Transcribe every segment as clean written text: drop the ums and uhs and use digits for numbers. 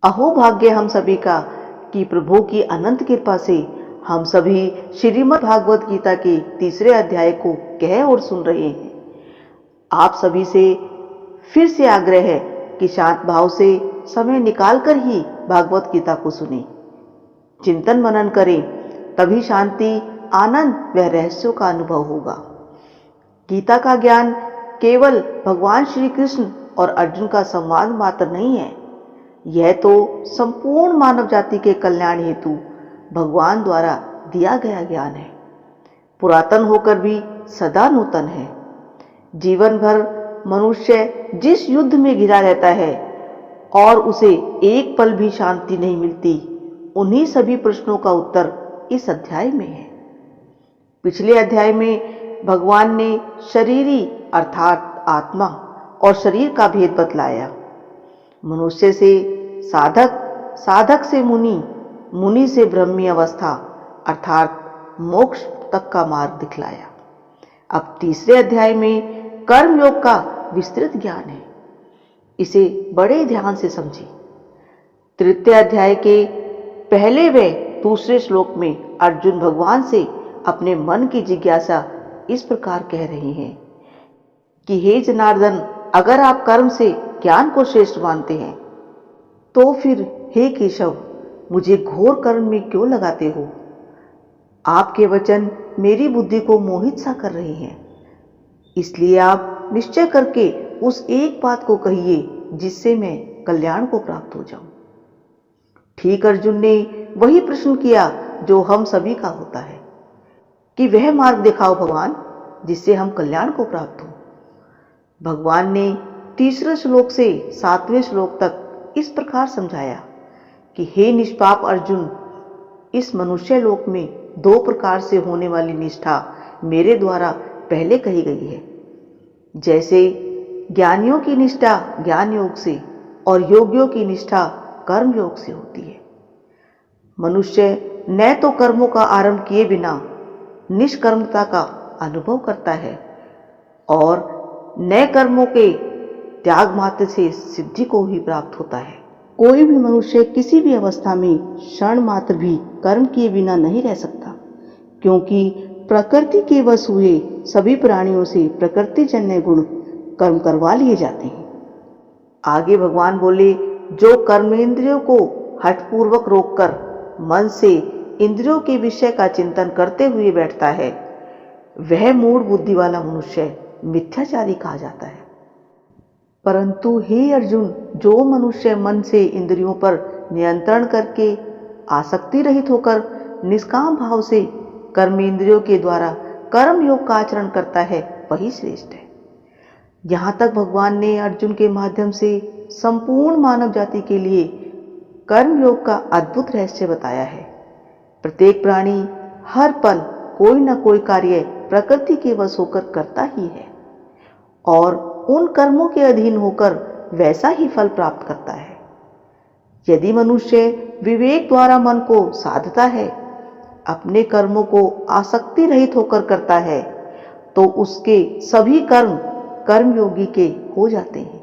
अहो भाग्य हम सभी का कि प्रभु की अनंत कृपा से हम सभी श्रीमद् भागवत गीता के तीसरे अध्याय को कह और सुन रहे हैं। आप सभी से फिर से आग्रह है कि शांत भाव से समय निकालकर ही भागवत गीता को सुने, चिंतन मनन करें, तभी शांति, आनंद व रहस्यों का अनुभव होगा। गीता का ज्ञान केवल भगवान श्री कृष्ण और अर्जुन का संवाद मात्र नहीं है, यह तो संपूर्ण मानव जाति के कल्याण हेतु भगवान द्वारा दिया गया ज्ञान है। पुरातन होकर भी सदा नूतन है। जीवन भर मनुष्य जिस युद्ध में घिरा रहता है और उसे एक पल भी शांति नहीं मिलती, उन्हीं सभी प्रश्नों का उत्तर इस अध्याय में है। पिछले अध्याय में भगवान ने शरीरी अर्थात आत्मा और शरीर का भेद बतलाया। मनुष्य से साधक, साधक से मुनि, मुनि से ब्रह्मी अवस्था अर्थात मोक्ष तक का मार्ग दिखलाया। अब तीसरे अध्याय में कर्म योग का विस्तृत ज्ञान है। इसे बड़े ध्यान से समझिए। तृतीय अध्याय के पहले व दूसरे श्लोक में अर्जुन भगवान से अपने मन की जिज्ञासा इस प्रकार कह रहे हैं कि हे जनार्दन, अगर आप कर्म से ज्ञान को श्रेष्ठ मानते हैं तो फिर हे केशव, मुझे घोर कर्म में क्यों लगाते हो? आपके वचन मेरी बुद्धि को मोहित सा कर रहे हैं, इसलिए आप निश्चय करके उस एक बात को कहिए जिससे मैं कल्याण को प्राप्त हो जाऊं। ठीक अर्जुन ने वही प्रश्न किया जो हम सभी का होता है कि वह मार्ग दिखाओ भगवान जिससे हम कल्याण को प्राप्त हो। भगवान ने तीसरे श्लोक से 7वें श्लोक तक इस प्रकार समझाया कि हे निष्पाप अर्जुन, इस मनुष्य लोक में 2 प्रकार से होने वाली निष्ठा मेरे द्वारा पहले कही गई है। जैसे ज्ञानियों की निष्ठा ज्ञान योग से और योगियों की निष्ठा कर्म योग से होती है। मनुष्य न तो कर्मों का आरंभ किए बिना निष्कर्मता का अनुभव करता है और न कर्मों के त्याग मात्र से सिद्धि को ही प्राप्त होता है। कोई भी मनुष्य किसी भी अवस्था में क्षण मात्र भी कर्म किए बिना नहीं रह सकता, क्योंकि प्रकृति के वश हुए सभी प्राणियों से प्रकृतिजन्य गुण कर्म करवा लिए जाते हैं। आगे भगवान बोले, जो कर्मेंद्रियों को हठपूर्वक रोककर मन से इंद्रियों के विषय का चिंतन करते हुए बैठता है, वह मूढ़ बुद्धि वाला मनुष्य मिथ्याचारी कहा जाता है। परंतु हे अर्जुन, जो मनुष्य मन से इंद्रियों पर नियंत्रण करके आसक्ति रहित होकर निष्काम भाव से कर्मेंद्रियों के द्वारा कर्म योग का आचरण करता है, वही श्रेष्ठ है। यहाँ तक भगवान ने अर्जुन के माध्यम से संपूर्ण मानव जाति के लिए कर्म योग का अद्भुत रहस्य बताया है। प्रत्येक प्राणी हर पल कोई न कोई कार्य प्रकृति के वश होकर करता ही है और उन कर्मों के अधीन होकर वैसा ही फल प्राप्त करता है। यदि मनुष्य विवेक द्वारा मन को साधता है, अपने कर्मों को आसक्ति रहित होकर करता है, तो उसके सभी कर्म कर्मयोगी के हो जाते हैं,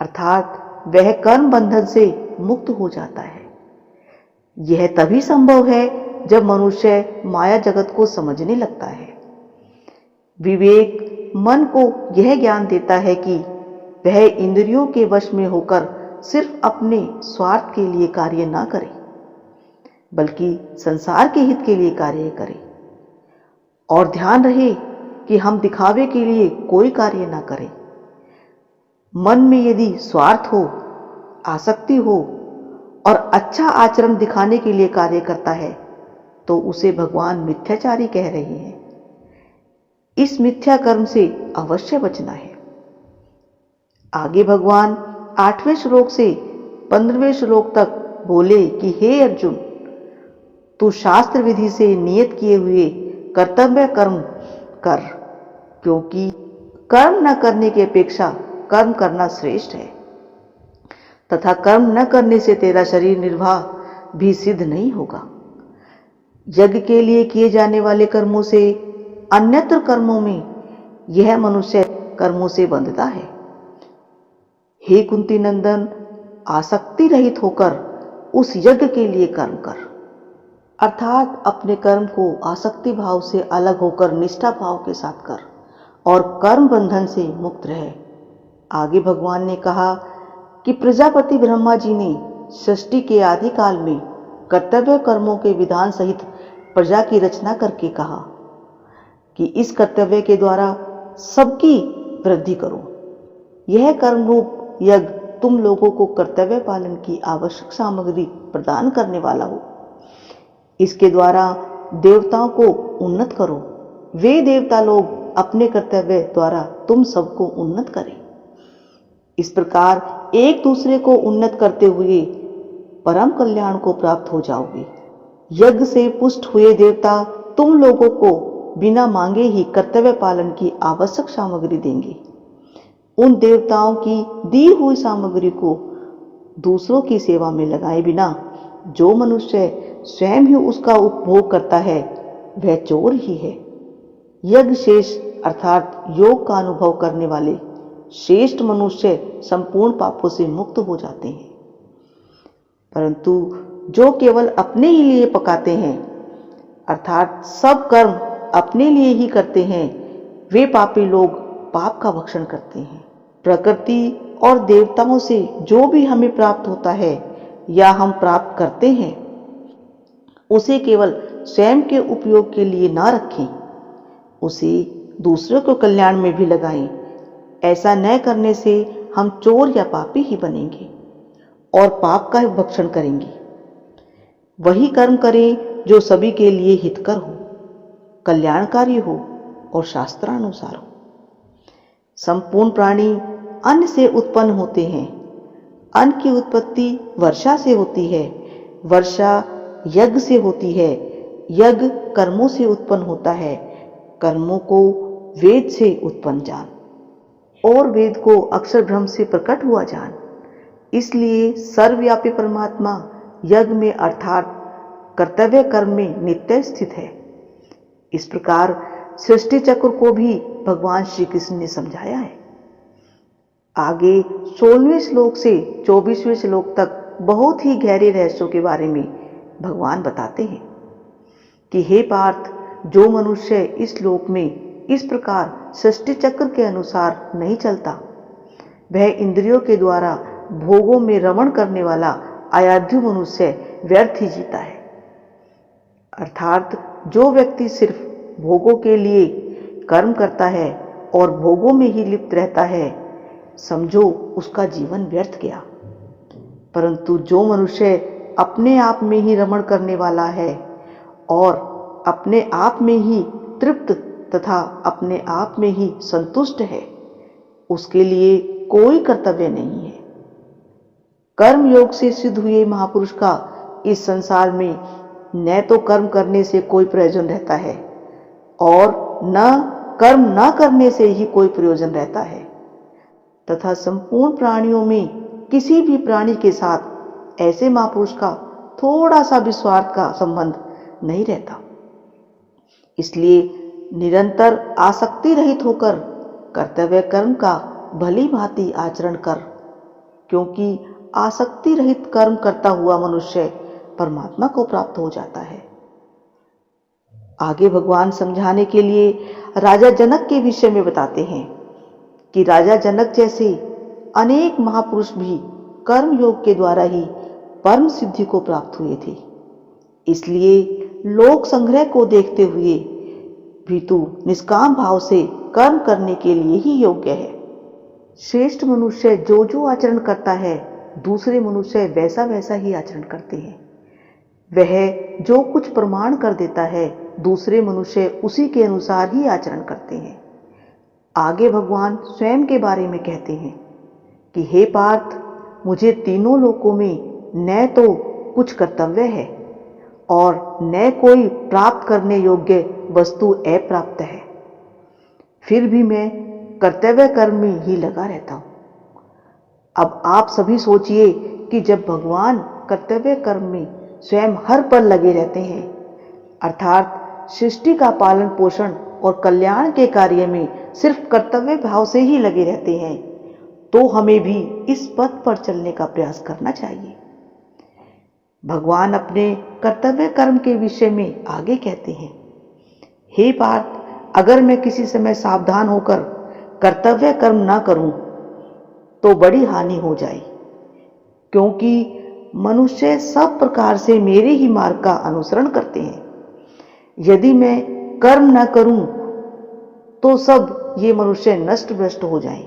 अर्थात वह कर्म बंधन से मुक्त हो जाता है। यह तभी संभव है जब मनुष्य माया जगत को समझने लगता है। विवेक मन को यह ज्ञान देता है कि वह इंद्रियों के वश में होकर सिर्फ अपने स्वार्थ के लिए कार्य ना करे, बल्कि संसार के हित के लिए कार्य करे। और ध्यान रहे कि हम दिखावे के लिए कोई कार्य ना करें। मन में यदि स्वार्थ हो, आसक्ति हो और अच्छा आचरण दिखाने के लिए कार्य करता है, तो उसे भगवान मिथ्याचारी कह रहे हैं। इस मिथ्या कर्म से अवश्य बचना है। आगे भगवान 8वें श्लोक से 15वें श्लोक तक बोले कि हे अर्जुन, तू शास्त्र विधि से नियत किए हुए कर्तव्य कर्म कर, क्योंकि कर्म न करने की अपेक्षा कर्म करना श्रेष्ठ है, तथा कर्म न करने से तेरा शरीर निर्वाह भी सिद्ध नहीं होगा। यज्ञ के लिए किए जाने वाले कर्मों से अन्यत्र कर्मों में यह मनुष्य कर्मों से बंधता है। हे कुंती नंदन, आसक्ति रहित होकर उस यज्ञ के लिए कर्म कर, अर्थात अपने कर्म को आसक्ति भाव से अलग होकर निष्ठा भाव के साथ कर और कर्म बंधन से मुक्त रहे। आगे भगवान ने कहा कि प्रजापति ब्रह्मा जी ने सृष्टि के आदि काल में कर्तव्य कर्मों के विधान सहित प्रजा की रचना करके कहा कि इस कर्तव्य के द्वारा सबकी वृद्धि करो। यह कर्म रूप यज्ञ तुम लोगों को कर्तव्य पालन की आवश्यक सामग्री प्रदान करने वाला हो। इसके द्वारा देवताओं को उन्नत करो। वे देवता लोग अपने कर्तव्य द्वारा तुम सबको उन्नत करें। इस प्रकार एक दूसरे को उन्नत करते हुए परम कल्याण को प्राप्त हो जाओगे। यज्ञ से पुष्ट हुए देवता तुम लोगों को बिना मांगे ही कर्तव्य पालन की आवश्यक सामग्री देंगे। उन देवताओं की दी हुई सामग्री को दूसरों की सेवा में लगाए बिना जो मनुष्य स्वयं ही उसका उपभोग करता है वह चोर ही है। यज्ञ शेष अर्थात योग का अनुभव करने वाले श्रेष्ठ मनुष्य संपूर्ण पापों से मुक्त हो जाते हैं। परंतु जो केवल अपने ही लिए पकाते हैं अर्थात सब कर्म अपने लिए ही करते हैं, वे पापी लोग पाप का भक्षण करते हैं। प्रकृति और देवताओं से जो भी हमें प्राप्त होता है या हम प्राप्त करते हैं उसे केवल स्वयं के उपयोग के लिए ना रखें, उसे दूसरों को कल्याण में भी लगाएं। ऐसा न करने से हम चोर या पापी ही बनेंगे और पाप का भक्षण करेंगे। वही कर्म करें जो सभी के लिए हितकर हो, कल्याणकारी हो और शास्त्रानुसार हो। संपूर्ण प्राणी अन्न से उत्पन्न होते हैं। अन्न की उत्पत्ति वर्षा से होती है, वर्षा यज्ञ से होती है, यज्ञ कर्मों से उत्पन्न होता है, कर्मों को वेद से उत्पन्न जान और वेद को अक्षर ब्रह्म से प्रकट हुआ जान। इसलिए सर्वव्यापी परमात्मा यज्ञ में अर्थात कर्तव्य कर्म में नित्य स्थित है। इस प्रकार सृष्टि चक्र को भी भगवान श्री कृष्ण ने समझाया है। आगे 16वें श्लोक से 24वें श्लोक तक बहुत ही गहरे रहस्यों के बारे में भगवान बताते हैं कि हे पार्थ, जो मनुष्य इस लोक में इस प्रकार सृष्टि चक्र के अनुसार नहीं चलता वह इंद्रियों के द्वारा भोगों में रमण करने वाला अयाध्यु मनुष्य व्यर्थ ही जीता है। अर्थात जो व्यक्ति सिर्फ भोगों के लिए कर्म करता है और भोगों में ही लिप्त रहता है, समझो उसका जीवन व्यर्थ गया। परंतु जो मनुष्य अपने आप में ही रमण करने वाला है और अपने आप में ही तृप्त तथा अपने आप में ही संतुष्ट है, उसके लिए कोई कर्तव्य नहीं है। कर्म योग से सिद्ध हुए महापुरुष का इस संसार में न तो कर्म करने से कोई प्रयोजन रहता है और न कर्म न करने से ही कोई प्रयोजन रहता है, तथा संपूर्ण प्राणियों में किसी भी प्राणी के साथ ऐसे महापुरुष का थोड़ा सा भी स्वार्थ का संबंध नहीं रहता। इसलिए निरंतर आसक्ति रहित होकर कर्तव्य कर्म का भली भांति आचरण कर, क्योंकि आसक्ति रहित कर्म करता हुआ मनुष्य परमात्मा को प्राप्त हो जाता है। आगे भगवान समझाने के लिए राजा जनक के विषय में बताते हैं कि राजा जनक जैसे अनेक महापुरुष भी कर्म योग के द्वारा ही परम सिद्धि को प्राप्त हुए थे। इसलिए लोक संग्रह को देखते हुए भी तू निष्काम भाव से कर्म करने के लिए ही योग्य है। श्रेष्ठ मनुष्य जो जो आचरण करता है दूसरे मनुष्य वैसा वैसा ही आचरण करते हैं। वह जो कुछ प्रमाण कर देता है दूसरे मनुष्य उसी के अनुसार ही आचरण करते हैं। आगे भगवान स्वयं के बारे में कहते हैं कि हे पार्थ, मुझे तीनों लोकों में न तो कुछ कर्तव्य है और न कोई प्राप्त करने योग्य वस्तु अप्राप्त है, फिर भी मैं कर्तव्य कर्म में ही लगा रहता हूं। अब आप सभी सोचिए कि जब भगवान कर्तव्य कर्म में स्वयं हर पल लगे रहते हैं, अर्थात सृष्टि का पालन पोषण और कल्याण के कार्य में सिर्फ कर्तव्य भाव से ही लगे रहते हैं, तो हमें भी इस पथ पर चलने का प्रयास करना चाहिए। भगवान अपने कर्तव्य कर्म के विषय में आगे कहते हैं, हे पार्थ, अगर मैं किसी समय सावधान होकर कर्तव्य कर्म न करूं तो बड़ी हानि हो जाए, क्योंकि मनुष्य सब प्रकार से मेरे ही मार्ग का अनुसरण करते हैं। यदि मैं कर्म न करूं तो सब ये मनुष्य नष्ट भ्रष्ट हो जाएं,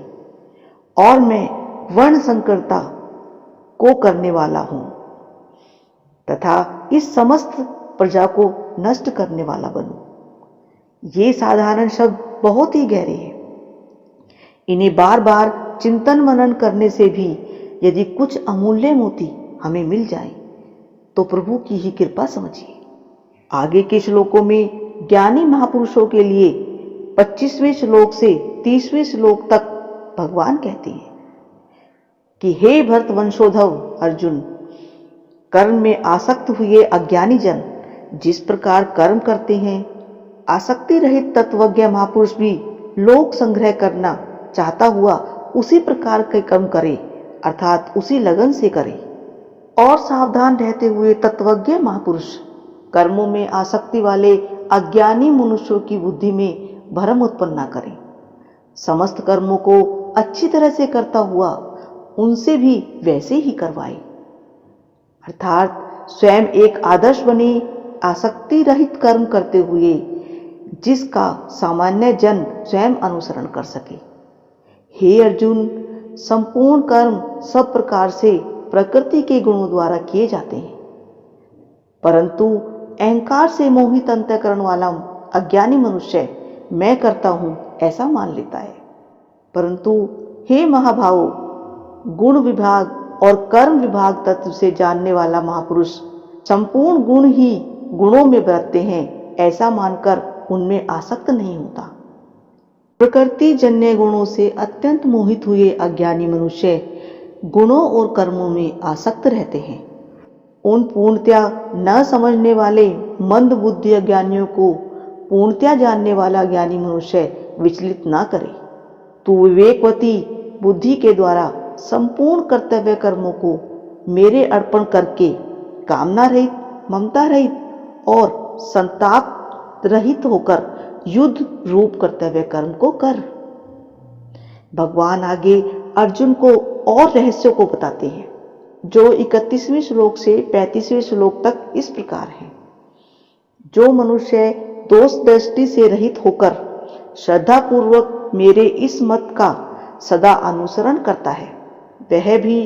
और मैं वर्ण संकरता को करने वाला हूं तथा इस समस्त प्रजा को नष्ट करने वाला बनूं। ये साधारण शब्द बहुत ही गहरे हैं। इन्हें बार बार चिंतन मनन करने से भी यदि कुछ अमूल्य मोती हमें मिल जाए तो प्रभु की ही कृपा समझिए। आगे के श्लोकों में ज्ञानी महापुरुषों के लिए 25वें श्लोक से 30वें श्लोक तक भगवान कहते हैं कि हे भरत वंशोधव अर्जुन, कर्म में आसक्त हुए अज्ञानी जन जिस प्रकार कर्म करते हैं, आसक्ति रहित तत्वज्ञ महापुरुष भी लोक संग्रह करना चाहता हुआ उसी प्रकार के कर्म करे, अर्थात उसी लगन से करे। और सावधान रहते हुए तत्वज्ञ महापुरुष कर्मों में आसक्ति वाले अज्ञानी मनुष्यों की बुद्धि में भ्रम उत्पन्न न करें। समस्त कर्मों को अच्छी तरह से करता हुआ उनसे भी वैसे ही करवाए, अर्थात स्वयं एक आदर्श बने, आसक्ति रहित कर्म करते हुए जिसका सामान्य जन स्वयं अनुसरण कर सके। हे अर्जुन, संपूर्ण कर्म सब प्रकार से प्रकृति के गुणों द्वारा किए जाते हैं, परंतु अहंकार से मोहित अंतःकरण वाला अज्ञानी मनुष्य मैं करता हूं ऐसा मान लेता है। परंतु हे महाभावों, गुण विभाग और कर्म विभाग तत्व से जानने वाला महापुरुष संपूर्ण गुण ही गुणों में बरतते हैं ऐसा मानकर उनमें आसक्त नहीं होता। प्रकृति जन्य गुणों से अत्यंत मोहित हुए अज्ञानी मनुष्य गुणों और कर्मों में आसक्त रहते हैं। उन पूर्णतया न समझने वाले मंद बुद्धि अज्ञानियों को पूर्णतया जानने वाला ज्ञानी मनुष्य विचलित ना करे। तू विवेकवती बुद्धि के द्वारा संपूर्ण कर्तव्य कर्मों को मेरे अर्पण करके कामना रहित, ममता रहित और संताप रहित होकर युद्ध रूप कर्तव्य कर्म को कर। भगवान आगे अर्जुन को और रहस्यों को बताते हैं, जो 31वें श्लोक से 35वें श्लोक तक इस प्रकार है। जो मनुष्य दोष दृष्टि से रहित होकर श्रद्धा पूर्वक मेरे इस मत का सदा अनुसरण करता है, वह भी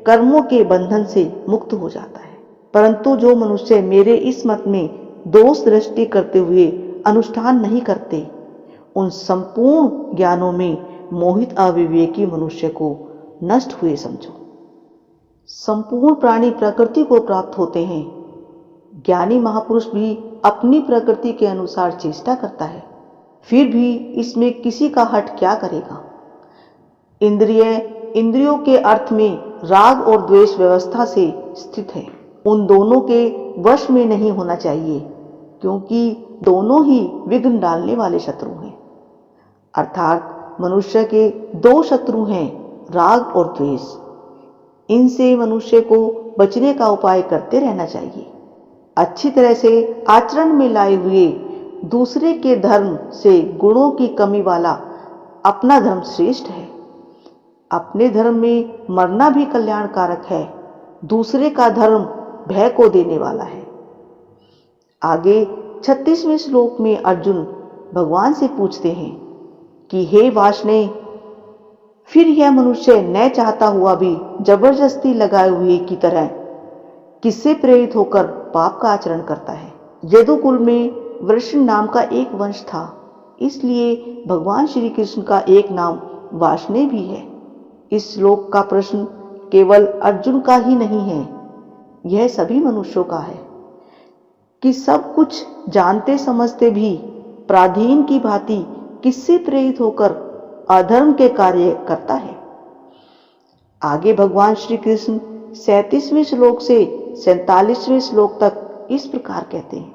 कर्मों के बंधन से मुक्त हो जाता है। परंतु जो मनुष्य मेरे इस मत में दोष दृष्टि करते हुए अनुष्ठान नहीं करते, उन संपूर्ण ज्ञानों में मोहित अविवेकी मनुष्य को नष्ट हुए समझो। संपूर्ण प्राणी प्रकृति को प्राप्त होते हैं। ज्ञानी महापुरुष भी अपनी प्रकृति के अनुसार चेष्टा करता है, फिर भी इसमें किसी का हट क्या करेगा। इंद्रियों के अर्थ में राग और द्वेष व्यवस्था से स्थित है। उन दोनों के वश में नहीं होना चाहिए, क्योंकि दोनों ही विघ्न डालने वाले शत्रु हैं। अर्थात मनुष्य के दो शत्रु हैं, राग और द्वेष। इनसे मनुष्य को बचने का उपाय करते रहना चाहिए। अच्छी तरह से आचरण में लाए हुए दूसरे के धर्म से गुणों की कमी वाला अपना धर्म श्रेष्ठ है। अपने धर्म में मरना भी कल्याणकारक है, दूसरे का धर्म भय को देने वाला है। आगे 36वें श्लोक में अर्जुन भगवान से पूछते हैं कि हे वाष्णे, फिर यह मनुष्य न चाहता हुआ भी जबरदस्ती लगाए हुए की तरह किससे प्रेरित होकर पाप का आचरण करता है। यदुकुल में वृषण नाम का एक वंश था, इसलिए भगवान श्री कृष्ण का एक नाम वाष्णे भी है। इस श्लोक का प्रश्न केवल अर्जुन का ही नहीं है, यह सभी मनुष्यों का है कि सब कुछ जानते समझते भी पराधीन की भांति किससे प्रेरित होकर अधर्म के कार्य करता है। आगे भगवान श्री कृष्ण 37वें श्लोक से 47वें श्लोक तक इस प्रकार कहते हैं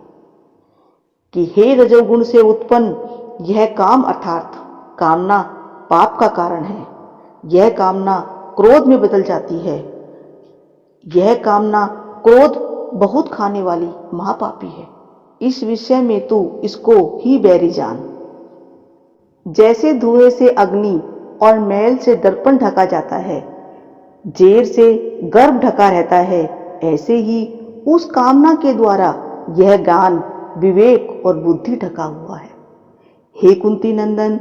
कि हे रजोगुण से उत्पन्न यह काम अर्थात कामना पाप का कारण है। यह कामना क्रोध में बदल जाती है। यह कामना क्रोध बहुत खाने वाली महापापी है। इस विषय में तू इसको ही बैरी जान। जैसे धुएं से अग्नि और मैल से दर्पण ढका जाता है, जेर से गर्भ ढका रहता है, ऐसे ही उस कामना के द्वारा यह ज्ञान, विवेक और बुद्धि ढका हुआ है। हे कुंती नंदन,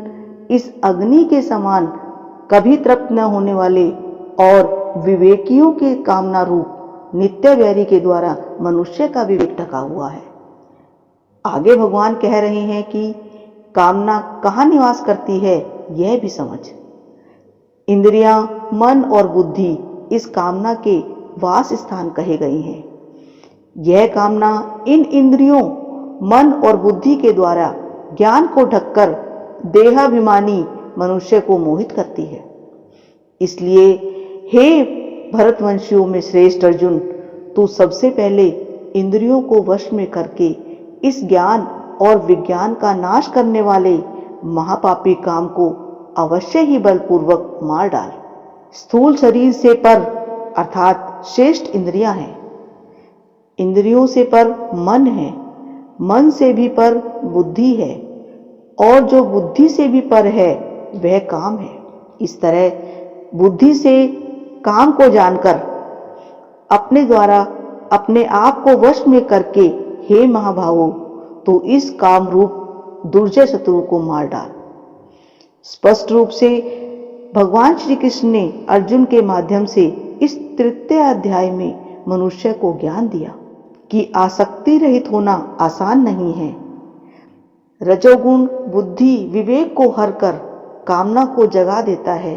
इस अग्नि के समान कभी तृप्त न होने वाले और विवेकियों के कामना रूप नित्य वैरी के द्वारा मनुष्य का विवेक ढका हुआ है। आगे भगवान कह रहे हैं कि कामना कहाँ निवास करती है, यह भी समझ। इंद्रियां, मन और बुद्धि इस कामना के वास स्थान कहे गए हैं। यह कामना इन इंद्रियों, मन और बुद्धि के द्वारा ज्ञान को ढककर देहाभिमानी मनुष्य को मोहित करती है। इसलिए हे भरतवंशियों में श्रेष्ठ अर्जुन, तू सबसे पहले इंद्रियों को वश में करके इस ज्ञान और विज्ञान का नाश करने वाले महापापी काम को अवश्य ही बलपूर्वक मार डाल। स्थूल शरीर से पर अर्थात श्रेष्ठ इंद्रियां हैं, इंद्रियों से पर मन है, मन से भी पर बुद्धि है, और जो बुद्धि से भी पर है वह काम है। इस तरह बुद्धि से काम को जानकर अपने द्वारा अपने आप को वश में करके हे महाभावों, तो इस काम रूप दुर्जय शत्रु को मार डाल। स्पष्ट रूप से भगवान श्री कृष्ण ने अर्जुन के माध्यम से इस तृतीय अध्याय में मनुष्य को ज्ञान दिया कि आसक्ति रहित होना आसान नहीं है। रजोगुण बुद्धि विवेक को हर कर कामना को जगा देता है,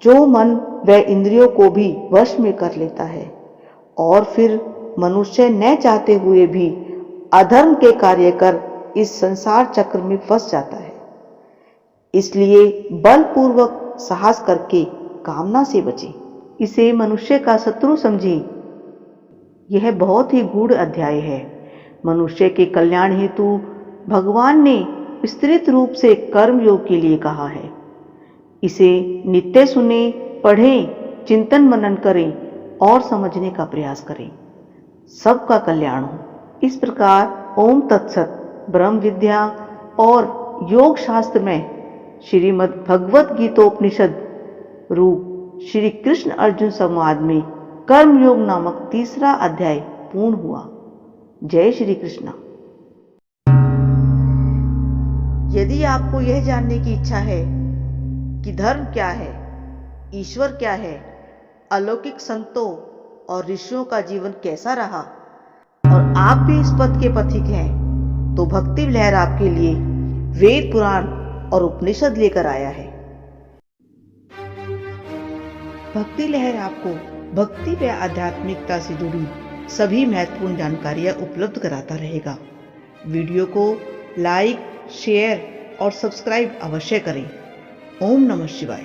जो मन व इंद्रियों को भी वश में कर लेता है, और फिर मनुष्य न चाहते हुए भी अधर्म के कार्य कर इस संसार चक्र में फंस जाता है। इसलिए बलपूर्वक साहस करके कामना से बचे, इसे मनुष्य का शत्रु समझे। यह बहुत ही गूढ़ अध्याय है। मनुष्य के कल्याण हेतु भगवान ने विस्तृत रूप से कर्म योग के लिए कहा है। इसे नित्य सुने, पढ़ें, चिंतन मनन करें और समझने का प्रयास करें। सबका कल्याण हो। इस प्रकार ओम तत्सत ब्रह्म विद्या और योग शास्त्र में श्रीमद् भगवत गीतोपनिषद रूप श्री कृष्ण अर्जुन संवाद में कर्म योग नामक तीसरा अध्याय पूर्ण हुआ। जय श्री कृष्ण। यदि आपको यह जानने की इच्छा है कि धर्म क्या है, ईश्वर क्या है, अलौकिक संतों और ऋषियों का जीवन कैसा रहा, और आप भी इस पथ के पथिक हैं, तो भक्ति लहर आपके लिए वेद पुराण और उपनिषद लेकर आया है। भक्ति लहर आपको भक्ति व आध्यात्मिकता से जुड़ी सभी महत्वपूर्ण जानकारियां उपलब्ध कराता रहेगा। वीडियो को लाइक, शेयर और सब्सक्राइब अवश्य करें। ओम नमः शिवाय।